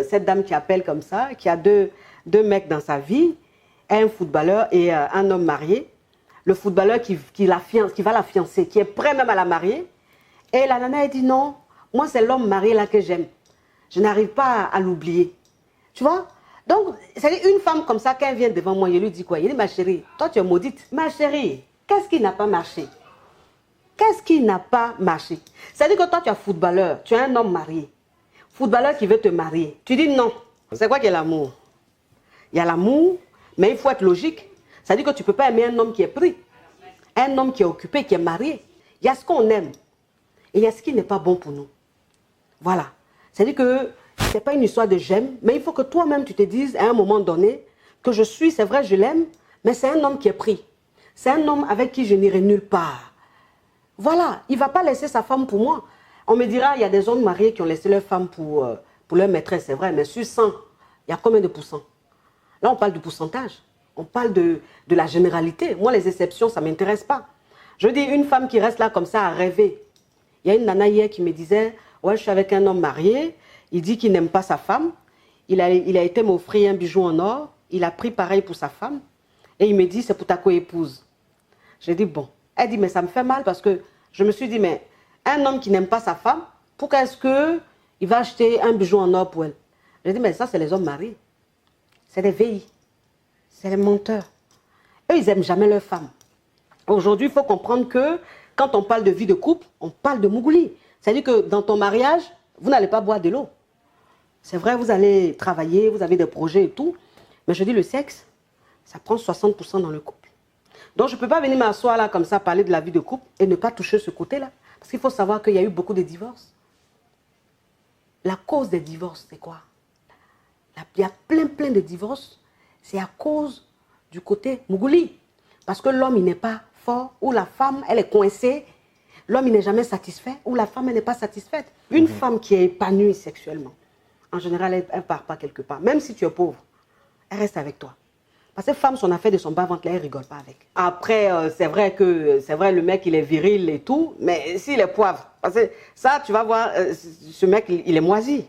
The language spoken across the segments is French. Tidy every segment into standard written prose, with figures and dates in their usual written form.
Cette dame qui appelle comme ça, qui a deux mecs dans sa vie, un footballeur et un homme marié. Le footballeur qui va la fiancer, qui est prêt même à la marier. Et la nana, elle dit non, moi c'est l'homme marié là que j'aime. Je n'arrive pas à l'oublier. Tu vois? Donc, c'est une femme comme ça, quand elle vient devant moi, je lui dis quoi? Il dit, ma chérie, toi tu es maudite. Ma chérie, qu'est-ce qui n'a pas marché? Qu'est-ce qui n'a pas marché? C'est-à-dire que toi tu es footballeur, tu es un homme marié. Footballeur qui veut te marier. Tu dis non. C'est quoi qui est l'amour? Il y a l'amour, mais il faut être logique. C'est-à-dire que tu ne peux pas aimer un homme qui est pris. Un homme qui est occupé, qui est marié. Il y a ce qu'on aime. Et il y a ce qui n'est pas bon pour nous. Voilà. C'est-à-dire que ce n'est pas une histoire de j'aime, mais il faut que toi-même tu te dises à un moment donné que je suis, c'est vrai, je l'aime, mais c'est un homme qui est pris. C'est un homme avec qui je n'irai nulle part. Voilà. Il ne va pas laisser sa femme pour moi. On me dira, il y a des hommes mariés qui ont laissé leur femme pour leur maîtresse, c'est vrai, mais sur 100, il y a combien de pourcents? Là, on parle du pourcentage. On parle de la généralité. Moi, les exceptions, ça ne m'intéresse pas. Je dis, une femme qui reste là comme ça à rêver. Il y a une nana hier qui me disait, ouais, je suis avec un homme marié, il dit qu'il n'aime pas sa femme, il a été m'offrir un bijou en or, il a pris pareil pour sa femme, et il me dit, c'est pour ta co-épouse. J'ai dit, bon. Elle dit, mais ça me fait mal parce que je me suis dit, mais un homme qui n'aime pas sa femme, pourquoi est-ce qu'il va acheter un bijou en or pour elle? J'ai dit, mais ça, c'est les hommes mariés. C'est des VI. C'est les menteurs. Eux, ils n'aiment jamais leur femme. Aujourd'hui, il faut comprendre que quand on parle de vie de couple, on parle de mougouli. C'est-à-dire que dans ton mariage, vous n'allez pas boire de l'eau. C'est vrai, vous allez travailler, vous avez des projets et tout. Mais je dis, le sexe, ça prend 60% dans le couple. Donc, je ne peux pas venir m'asseoir là comme ça, parler de la vie de couple et ne pas toucher ce côté-là. Parce qu'il faut savoir qu'il y a eu beaucoup de divorces. La cause des divorces, c'est quoi? Il y a plein de divorces. C'est à cause du côté mougouli. Parce que l'homme, il n'est pas fort, ou la femme, elle est coincée. L'homme, il n'est jamais satisfait, ou la femme, elle n'est pas satisfaite. Une femme qui est épanouie sexuellement, en général, elle ne part pas quelque part. Même si tu es pauvre, elle reste avec toi. Parce que femme, son affaire de son bas-ventre, elle ne rigole pas avec. Après, c'est vrai, le mec, il est viril et tout, mais s'il est poivre, parce que ça, tu vas voir, ce mec, il est moisi.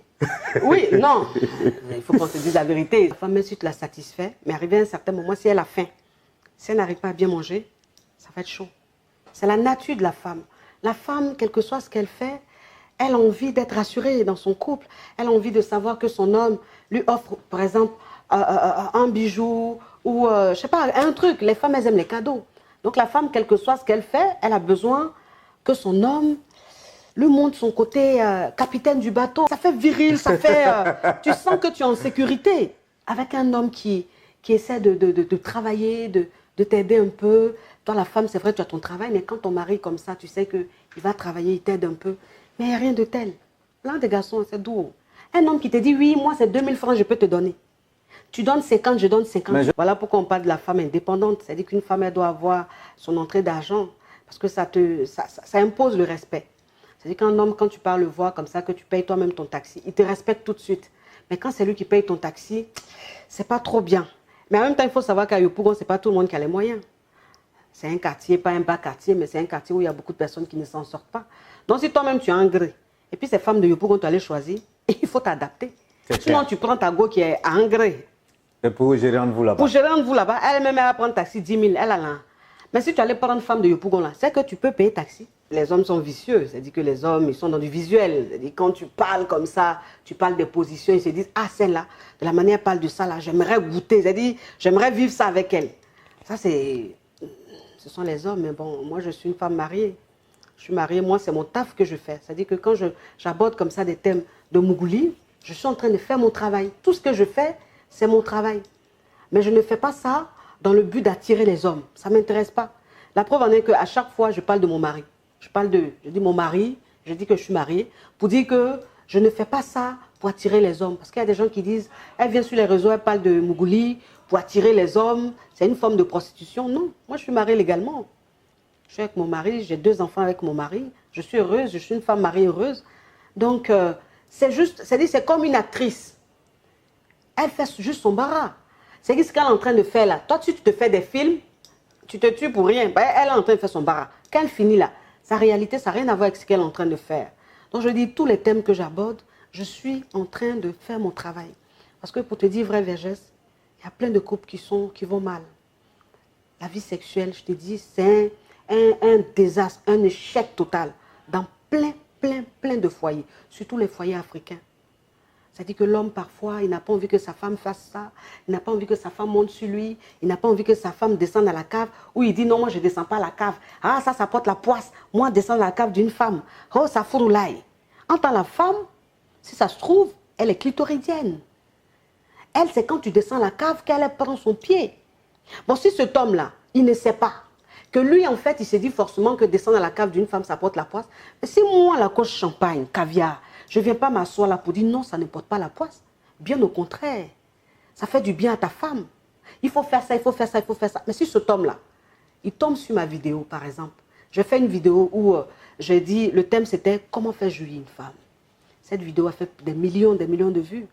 Oui, non, il faut qu'on se dise la vérité. La femme, même si tu la satisfais, mais arrivé à un certain moment, si elle a faim, si elle n'arrive pas à bien manger, ça va être chaud. C'est la nature de la femme. La femme, quel que soit ce qu'elle fait, elle a envie d'être rassurée dans son couple. Elle a envie de savoir que son homme lui offre, par exemple, un bijou ou, je sais pas, un truc. Les femmes, elles aiment les cadeaux. Donc la femme, quel que soit ce qu'elle fait, elle a besoin que son homme lui montre son côté capitaine du bateau. Ça fait viril, ça fait... tu sens que tu es en sécurité. Avec un homme qui essaie de travailler, de t'aider un peu. Toi, la femme, c'est vrai, tu as ton travail, mais quand ton mari comme ça, tu sais qu'il va travailler, il t'aide un peu. Mais il n'y a rien de tel. Plein de garçons, c'est doux. Un homme qui te dit, oui, moi, c'est 2000 francs, je peux te donner. Tu donnes 50, je donne 50. Voilà pourquoi on parle de la femme indépendante. C'est-à-dire qu'une femme, elle doit avoir son entrée d'argent. Parce que ça impose le respect. C'est-à-dire qu'un homme, quand tu pars le voir comme ça, que tu payes toi-même ton taxi, il te respecte tout de suite. Mais quand c'est lui qui paye ton taxi, c'est pas trop bien. Mais en même temps, il faut savoir qu'à Yopougon, c'est pas tout le monde qui a les moyens. C'est un quartier, pas un bas quartier, mais c'est un quartier où il y a beaucoup de personnes qui ne s'en sortent pas. Donc si toi-même tu es engrais, et puis ces femmes de Yopougon, tu allais choisir, il faut t'adapter. Sinon, tu prends ta go qui est engrais. Et pour gérer entre vous là-bas. Pour gérer entre vous là-bas, elle-même, elle va prendre taxi 10 000, elle a là. Mais si tu allais prendre une femme de Yopougon là, c'est que tu peux payer taxi. Les hommes sont vicieux, c'est-à-dire que les hommes, ils sont dans du visuel. C'est-à-dire quand tu parles comme ça, tu parles des positions, ils se disent, ah celle-là, de la manière elle parle de ça là, j'aimerais goûter, c'est-à-dire, j'aimerais vivre ça avec elle. Ça ce sont les hommes, mais bon, moi je suis une femme mariée. Je suis mariée, moi c'est mon taf que je fais. C'est-à-dire que quand j'aborde comme ça des thèmes de mougouli, je suis en train de faire mon travail. Tout ce que je fais, c'est mon travail. Mais je ne fais pas ça dans le but d'attirer les hommes. Ça ne m'intéresse pas. La preuve en est qu'à chaque fois, je parle de mon mari. Je dis mon mari, je dis que je suis mariée, pour dire que je ne fais pas ça pour attirer les hommes. Parce qu'il y a des gens qui disent, elle vient sur les réseaux, elle parle de mougouli pour attirer les hommes. C'est une forme de prostitution. Non, moi je suis mariée légalement. Je suis avec mon mari, j'ai 2 enfants avec mon mari. Je suis heureuse, je suis une femme mariée heureuse. Donc, c'est comme une actrice. Elle fait juste son bara. C'est ce qu'elle est en train de faire là. Toi, tu te fais des films, tu te tues pour rien. Elle est en train de faire son bara. Quand elle finit là, sa réalité, ça n'a rien à voir avec ce qu'elle est en train de faire. Donc, je dis, tous les thèmes que j'aborde, je suis en train de faire mon travail. Parce que pour te dire vraie vergesse, il y a plein de couples qui vont mal. La vie sexuelle, je te dis, c'est un désastre, un échec total dans plein de foyers, surtout les foyers africains. C'est-à-dire que l'homme, parfois, il n'a pas envie que sa femme fasse ça, il n'a pas envie que sa femme monte sur lui, il n'a pas envie que sa femme descende à la cave, ou il dit non, moi je ne descends pas à la cave. Ah, ça porte la poisse, moi descendre à la cave d'une femme. Oh, ça fourroulaille. En tant que la femme, si ça se trouve, elle est clitoridienne. Elle, c'est quand tu descends à la cave qu'elle prend son pied. Bon, si cet homme-là, il ne sait pas que lui, en fait, il s'est dit forcément que descendre à la cave d'une femme, ça porte la poisse. Mais si moi, la coche champagne, caviar, je ne viens pas m'asseoir là pour dire non, ça ne porte pas la poisse. Bien au contraire, ça fait du bien à ta femme. Il faut faire ça, il faut faire ça, il faut faire ça. Mais si cet homme-là, il tombe sur ma vidéo, par exemple, j'ai fait une vidéo où j'ai dit, le thème c'était comment faire jouir une femme. Cette vidéo a fait des millions de vues.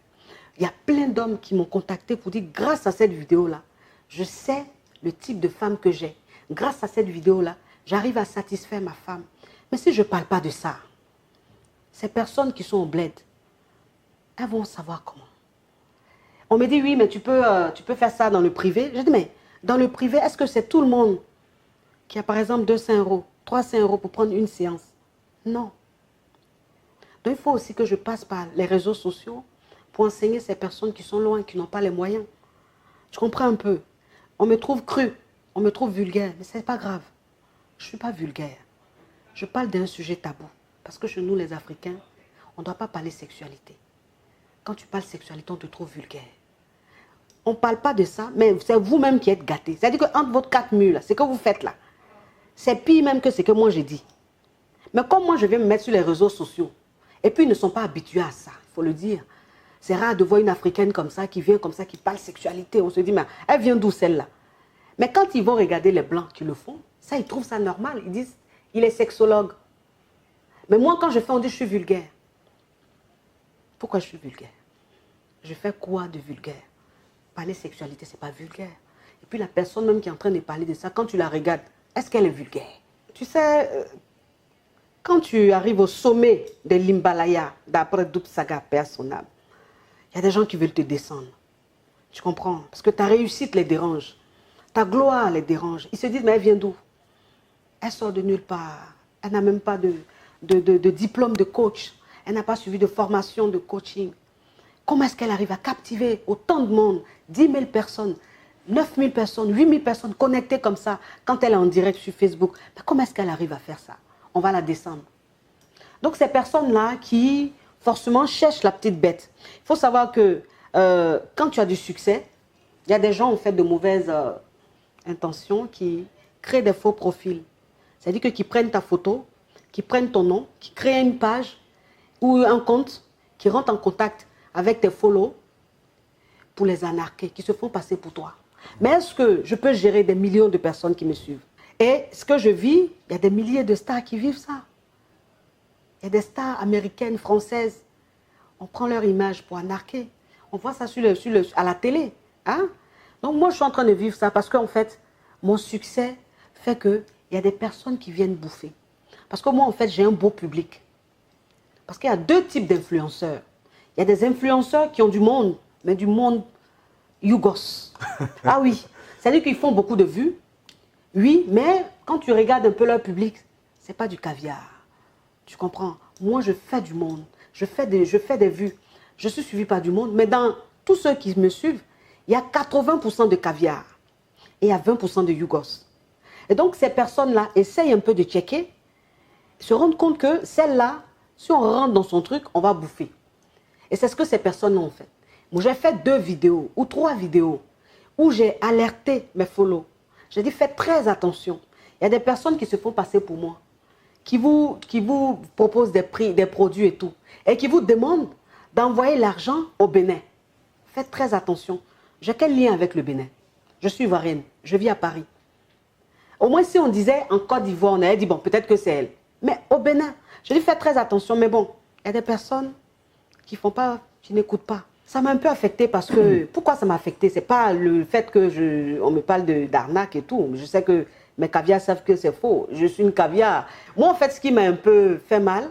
Il y a plein d'hommes qui m'ont contacté pour dire, grâce à cette vidéo-là, je sais le type de femme que j'ai. Grâce à cette vidéo-là, j'arrive à satisfaire ma femme. Mais si je ne parle pas de ça, ces personnes qui sont au bled, elles vont savoir comment. On me dit, oui, mais tu peux faire ça dans le privé. Je dis, mais dans le privé, est-ce que c'est tout le monde qui a par exemple 200 €, 300 € pour prendre une séance? Non. Donc il faut aussi que je passe par les réseaux sociaux pour enseigner ces personnes qui sont loin, qui n'ont pas les moyens. Je comprends un peu. On me trouve cru, on me trouve vulgaire, mais ce n'est pas grave. Je ne suis pas vulgaire. Je parle d'un sujet tabou. Parce que chez nous, les Africains, on ne doit pas parler sexualité. Quand tu parles sexualité, on te trouve vulgaire. On ne parle pas de ça, mais c'est vous-même qui êtes gâtés. C'est-à-dire qu'entre votre 4 murs, ce que vous faites là, c'est pire même que ce que moi j'ai dit. Mais comme moi, je vais me mettre sur les réseaux sociaux, et puis ils ne sont pas habitués à ça, il faut le dire. C'est rare de voir une Africaine comme ça, qui vient comme ça, qui parle sexualité. On se dit, mais elle vient d'où celle-là? Mais quand ils vont regarder les Blancs qui le font, ça, ils trouvent ça normal. Ils disent, il est sexologue. Mais moi, quand je fais, on dit, je suis vulgaire. Pourquoi je suis vulgaire? Je fais quoi de vulgaire? Parler sexualité, ce n'est pas vulgaire. Et puis la personne même qui est en train de parler de ça, quand tu la regardes, est-ce qu'elle est vulgaire? Tu sais, quand tu arrives au sommet de l'Himalaya, d'après Dup Saga, paix son âme, il y a des gens qui veulent te descendre. Tu comprends? Parce que ta réussite les dérange. Ta gloire les dérange. Ils se disent, mais elle vient d'où? Elle sort de nulle part. Elle n'a même pas de diplôme de coach. Elle n'a pas suivi de formation de coaching. Comment est-ce qu'elle arrive à captiver autant de monde? 10 000 personnes, 9 000 personnes, 8 000 personnes connectées comme ça quand elle est en direct sur Facebook. Mais comment est-ce qu'elle arrive à faire ça? On va la descendre. Donc ces personnes-là qui forcément cherchent la petite bête. Il faut savoir que quand tu as du succès, il y a des gens en fait de mauvaises intentions qui créent des faux profils. C'est-à-dire qu'ils prennent ta photo, qui prennent ton nom, qui créent une page ou un compte, qui rentrent en contact avec tes follow pour les anarquer, qui se font passer pour toi. Mais est-ce que je peux gérer des millions de personnes qui me suivent? Et ce que je vis, il y a des milliers de stars qui vivent ça. Il y a des stars américaines, françaises. On prend leur image pour anarquer. On voit ça à la télé. Hein? Donc moi, je suis en train de vivre ça parce qu'en fait, mon succès fait qu'il y a des personnes qui viennent bouffer. Parce que moi, en fait, j'ai un beau public. Parce qu'il y a deux types d'influenceurs. Il y a des influenceurs qui ont du monde, mais du monde yougos. Ah oui, c'est-à-dire qu'ils font beaucoup de vues. Oui, mais quand tu regardes un peu leur public, ce n'est pas du caviar. Tu comprends? Moi, je fais du monde. Je fais des vues. Je suis suivi par du monde, mais dans tous ceux qui me suivent, il y a 80% de caviar et il y a 20% de yougos. Et donc, ces personnes-là essayent un peu de checker, se rendent compte que celle-là, si on rentre dans son truc, on va bouffer. Et c'est ce que ces personnes ont fait. Moi, j'ai fait 2 vidéos ou 3 vidéos où j'ai alerté mes follow. J'ai dit, faites très attention. Il y a des personnes qui se font passer pour moi, qui vous proposent des prix, des produits et tout, et qui vous demandent d'envoyer l'argent au Bénin. Faites très attention. J'ai quel lien avec le Bénin? Je suis ivoirienne, je vis à Paris. Au moins, si on disait en Côte d'Ivoire, on allait dire, bon, peut-être que c'est elle. Mais au Bénin, je dis, faites très attention. Mais bon, il y a des personnes qui font pas, qui n'écoutent pas. Ça m'a un peu affecté parce que, pourquoi ça m'a affecté? C'est pas le fait que on me parle d'arnaque et tout. Je sais que mes caviars savent que c'est faux. Je suis une caviar. Moi, en fait, ce qui m'a un peu fait mal,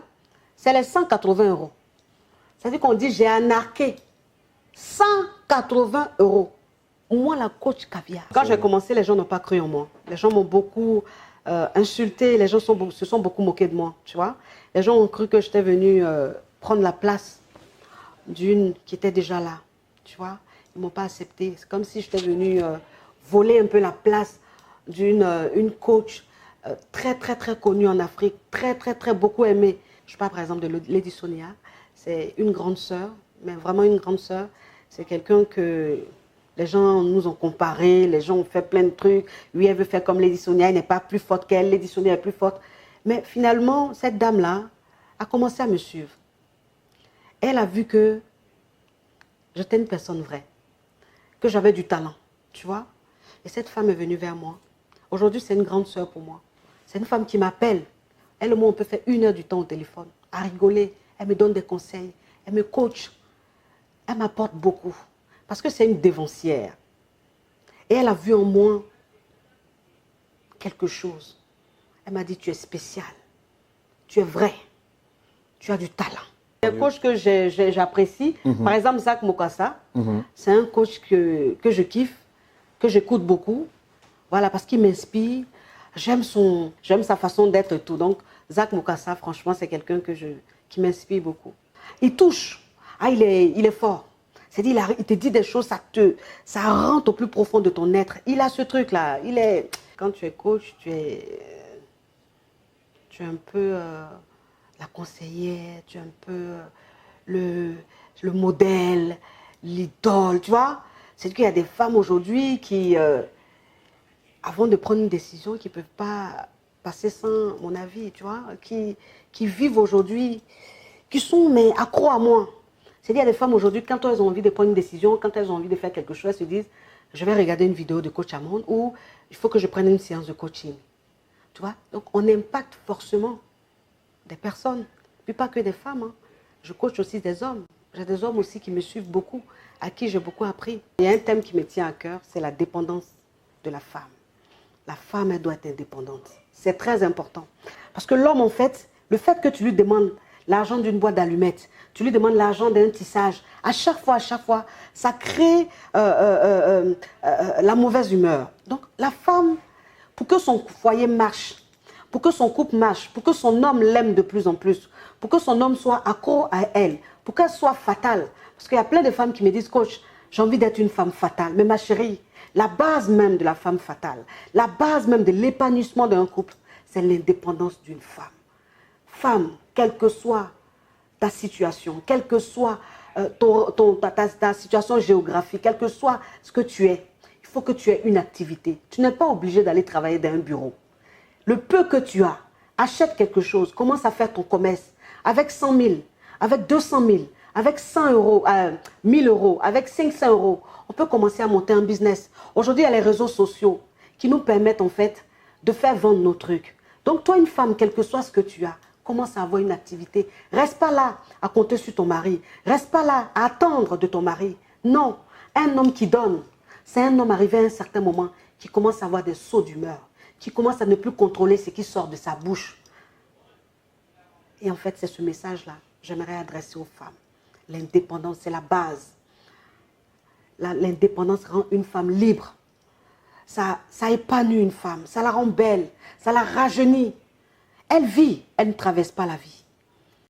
c'est les 180 €. C'est-à-dire qu'on dit, j'ai arnaqué 180 €. Moi, la coach caviar. Quand j'ai commencé, les gens n'ont pas cru en moi. Les gens m'ont beaucoup insulté, les gens se sont beaucoup moqués de moi, tu vois. Les gens ont cru que j'étais venue prendre la place d'une qui était déjà là, tu vois. Ils ne m'ont pas accepté. C'est comme si j'étais venue voler un peu la place d'une coach très, très, très connue en Afrique, très, très, très beaucoup aimée. Je parle par exemple de Lady Sonia. C'est une grande sœur, mais vraiment une grande sœur. C'est quelqu'un que les gens nous ont comparé, les gens ont fait plein de trucs. Lui, elle veut faire comme Lady Sonia, elle n'est pas plus forte qu'elle, Lady Sonia est plus forte. Mais finalement, cette dame-là a commencé à me suivre. Elle a vu que j'étais une personne vraie, que j'avais du talent, tu vois. Et cette femme est venue vers moi. Aujourd'hui, c'est une grande sœur pour moi. C'est une femme qui m'appelle. Elle et moi, on peut faire 1 heure du temps au téléphone, à rigoler. Elle me donne des conseils, elle me coach. Elle m'apporte beaucoup. Parce que c'est une dévancière. Et elle a vu en moi quelque chose. Elle m'a dit, tu es spécial. Tu es vrai. Tu as du talent. Les coachs que j'apprécie, par exemple Zach Mokassa, c'est un coach que je kiffe, que j'écoute beaucoup. Voilà, parce qu'il m'inspire. J'aime sa façon d'être et tout. Donc, Zach Mokassa, franchement, c'est quelqu'un qui m'inspire beaucoup. Il touche. Ah, il est fort. C'est-à-dire, il te dit des choses, ça rentre au plus profond de ton être. Il a ce truc-là. Quand tu es coach, tu es un peu la conseillère, tu es un peu le modèle, l'idole, tu vois. C'est qu'il y a des femmes aujourd'hui qui, avant de prendre une décision, qui ne peuvent pas passer sans mon avis, tu vois, qui vivent aujourd'hui, qui sont mais accros à moi. C'est-à-dire, il y a des femmes aujourd'hui, quand elles ont envie de prendre une décision, quand elles ont envie de faire quelque chose, elles se disent, je vais regarder une vidéo de coach Amon ou il faut que je prenne une séance de coaching. Tu vois? Donc, on impacte forcément des personnes, puis pas que des femmes. Hein. Je coach aussi des hommes. J'ai des hommes aussi qui me suivent beaucoup, à qui j'ai beaucoup appris. Il y a un thème qui me tient à cœur, c'est la dépendance de la femme. La femme, elle doit être indépendante. C'est très important. Parce que l'homme, en fait, le fait que tu lui demandes l'argent d'une boîte d'allumettes, tu lui demandes l'argent d'un tissage, à chaque fois, ça crée la mauvaise humeur. Donc, la femme, pour que son foyer marche, pour que son couple marche, pour que son homme l'aime de plus en plus, pour que son homme soit accro à elle, pour qu'elle soit fatale. Parce qu'il y a plein de femmes qui me disent, coach, j'ai envie d'être une femme fatale. Mais ma chérie, la base même de la femme fatale, la base même de l'épanouissement d'un couple, c'est l'indépendance d'une femme. Femme, quelle que soit ta situation, quelle que soit ta situation géographique, quel que soit ce que tu es, il faut que tu aies une activité. Tu n'es pas obligé d'aller travailler dans un bureau. Le peu que tu as, achète quelque chose, commence à faire ton commerce avec 100 000, avec 200 000, avec 100 euros, 1000 euros, avec 500 euros. On peut commencer à monter un business. Aujourd'hui, il y a les réseaux sociaux qui nous permettent en fait de faire vendre nos trucs. Donc toi, une femme, quel que soit ce que tu as, commence à avoir une activité. Reste pas là à compter sur ton mari. Reste pas là à attendre de ton mari. Non, un homme qui donne, c'est un homme arrivé à un certain moment qui commence à avoir des sauts d'humeur, qui commence à ne plus contrôler ce qui sort de sa bouche. Et en fait, c'est ce message-là que j'aimerais adresser aux femmes. L'indépendance, c'est la base. L'indépendance rend une femme libre. Ça épanouit une femme, ça la rend belle, ça la rajeunit. Elle vit, elle ne traverse pas la vie.